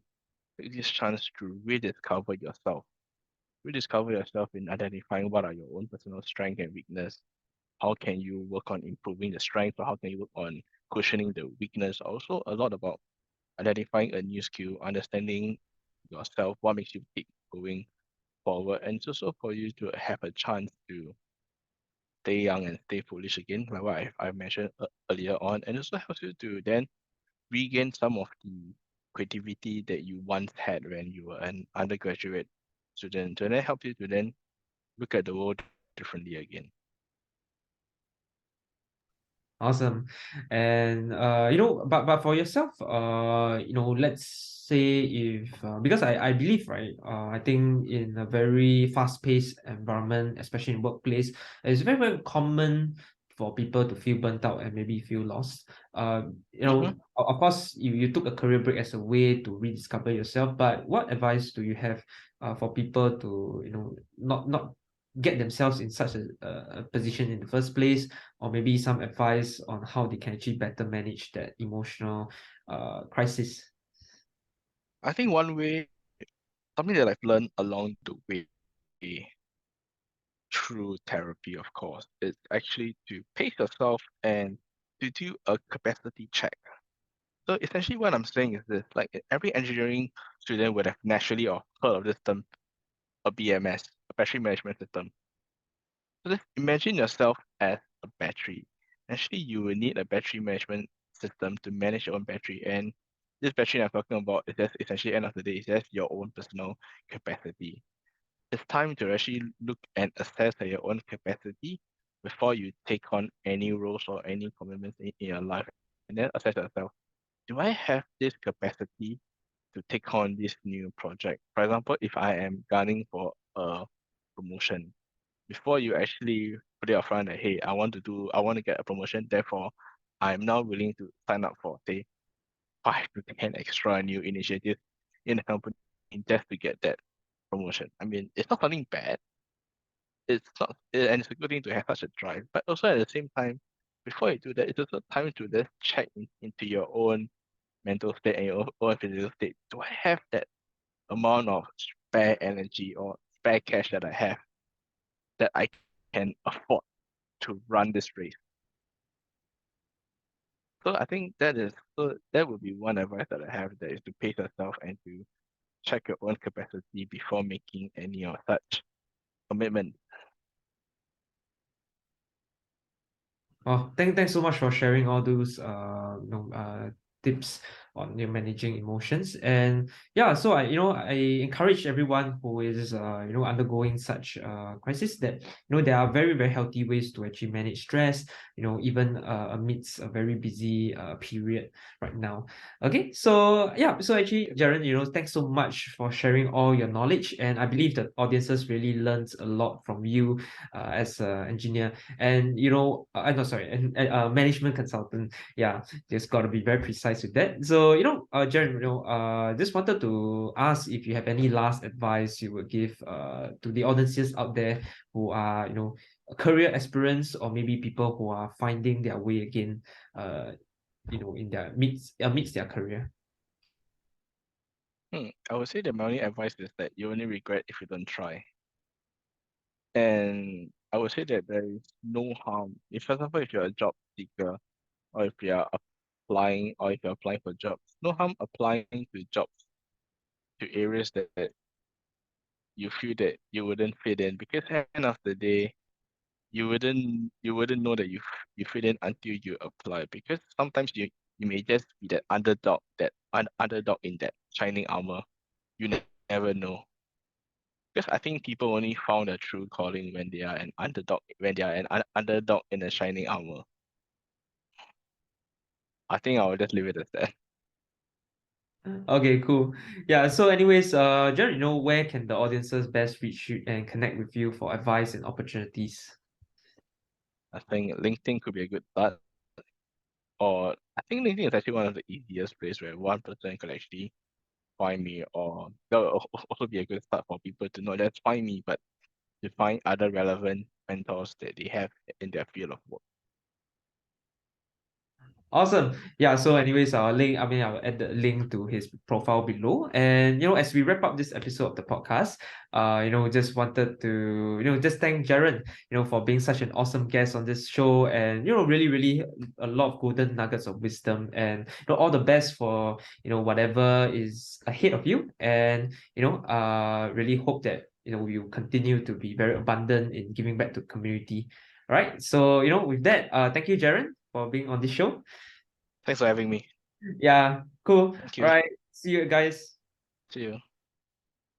[SPEAKER 2] take this chance to rediscover yourself in identifying what are your own personal strength and weakness. How can you work on improving the strength, or how can you work on cushioning the weakness? Also, a lot about identifying a new skill, understanding yourself, what makes you tick going forward, and it's also for you to have a chance to stay young and stay foolish again, like what I mentioned earlier on, and also helps you to then regain some of the creativity that you once had when you were an undergraduate student, and then help you to then look at the world differently again.
[SPEAKER 1] Awesome. And but for yourself, let's say if because I believe, right, I think in a very fast-paced environment, especially in workplace, it's very, very common for people to feel burnt out and maybe feel lost.
[SPEAKER 2] Mm-hmm.
[SPEAKER 1] Of course, you took a career break as a way to rediscover yourself, but what advice do you have for people to, not get themselves in such a position in the first place, or maybe some advice on how they can actually better manage that emotional crisis?
[SPEAKER 2] I think one way, something that I've learned along the way through therapy, of course, is actually to pace yourself and to do a capacity check. So essentially what I'm saying is this, like every engineering student would have naturally or heard of this term, a BMS, a battery management system. So just imagine yourself as a battery. Actually, you will need a battery management system to manage your own battery. And this battery I'm talking about is just essentially end of the day, it's just your own personal capacity. It's time to actually look and assess at your own capacity before you take on any roles or any commitments in your life. And then assess yourself, do I have this capacity to take on this new project? For example, if I am gunning for a promotion, before you actually put it up front that, hey, I want to get a promotion, therefore I'm now willing to sign up for, say, 5 to 10 extra new initiatives in the company just to get that promotion. I mean, it's not something bad. It's not, and it's a good thing to have such a drive. But also at the same time, before you do that, it's also time to just check into your own mental state and your own physical state. Do I have that amount of spare energy or spare cash that I have that I can afford to run this race? So I think that would be one advice that I have, that is to pace yourself and to check your own capacity before making any of such commitment.
[SPEAKER 1] Oh, thanks so much for sharing all those tips on your managing emotions. And yeah, so I encourage everyone who is undergoing such crisis, that there are very, very healthy ways to actually manage stress, even amidst a very busy period right now. Okay, so yeah, so actually, Jaron, thanks so much for sharing all your knowledge, and I believe that audiences really learned a lot from you as an engineer. And no, sorry, and management consultant. Yeah, just got to be very precise with that. So Jaron, just wanted to ask if you have any last advice you would give to the audiences out there who are career aspirants, or maybe people who are finding their way again in their amidst their career.
[SPEAKER 2] I would say that my only advice is that you only regret if you don't try. And I would say that there is no harm. If, for example, if you're a job seeker, or if you're applying for jobs, no harm applying to jobs to areas that you feel that you wouldn't fit in, because at the end of the day, you wouldn't know that you fit in until you apply, because sometimes you may just be that underdog in that shining armor. You never know. Because I think people only found a true calling when they are an underdog, underdog in a shining armor. I think I will just leave it as that.
[SPEAKER 1] Okay, cool. Yeah, so anyways, Jaron, where can the audiences best reach you and connect with you for advice and opportunities?
[SPEAKER 2] I think LinkedIn could be a good start. Or I think LinkedIn is actually one of the easiest places where one person could actually find me, or that will also be a good start for people to not just find me, but to find other relevant mentors that they have in their field of work.
[SPEAKER 1] Awesome. Yeah. So, anyways, I'll add the link to his profile below. And as we wrap up this episode of the podcast, just wanted to, just thank Jaron, for being such an awesome guest on this show, and really, really a lot of golden nuggets of wisdom, and all the best for whatever is ahead of you, and really hope that you continue to be very abundant in giving back to community. All right. So, with that, thank you, Jaron, for being on this show.
[SPEAKER 2] Thanks for having me.
[SPEAKER 1] Yeah, cool.
[SPEAKER 2] Thank
[SPEAKER 1] All
[SPEAKER 2] you.
[SPEAKER 1] right. See you guys.
[SPEAKER 2] See you.